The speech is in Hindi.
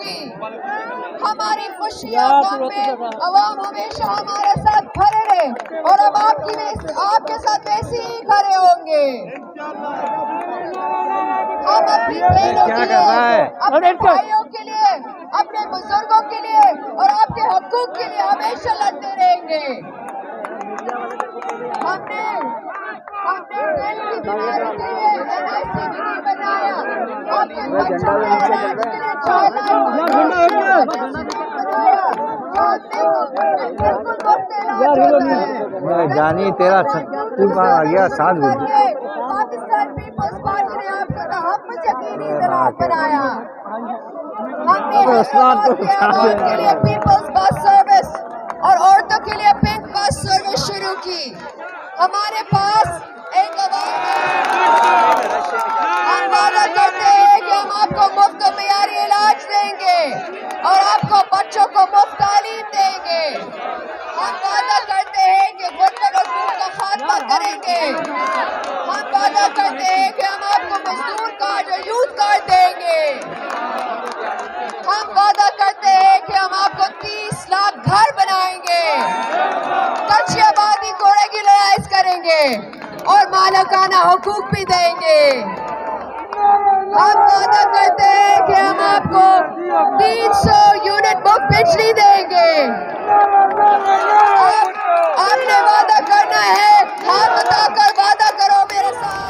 होगी। हमारी खुशियाँ में अवाम हमेशा हमारे साथ खड़े रहे और अब आपके साथ वैसे ही खड़े होंगे। हम अपनी बहनों के लिए, अपने भाइयों के लिए, अपने बुजुर्गों के लिए और आपके हकूक के लिए हमेशा लड़ते रहेंगे। हमने दिल की बीमारी के लिए NIC भी नहीं बनाया। आपके बच्चों के इलाज के लिए 4 लाख बनाया। बिल्कुल मुफ्त इलाज होता है। जानी तेरा तू कहाँ आ गया 7 बजे। पाकिस्तान पीपल्स पार्टी ने आपका हम यकीनी इलाज बनाया। हमने के लिए पीपल्स बस सर्विस और औरतों के लिए पिंक बस सर्विस शुरू की। हमारे पास एक हम वादा करते हैं कि हम आपको मुफ्त मियारी इलाज देंगे और आपको बच्चों को मुफ्त तालीम देंगे। हम वादा करते हैं कि गुर्बत और भूख का खात्मा करेंगे। हम वादा करते हैं कि हम आपको मजदूर कार्ड और यूथ कार्ड देंगे। हम वादा करते हैं कि हम आपको 30 लाख घर बनाएंगे, कच्ची आबादी को रेगुलराइज करेंगे और मालिकाना हुकूक भी देंगे। हम वादा करते हैं कि हम आपको 300 यूनिट मुफ्त बिजली देंगे। आपने वादा करना है, हाथ उठाकर वादा करो मेरे साथ।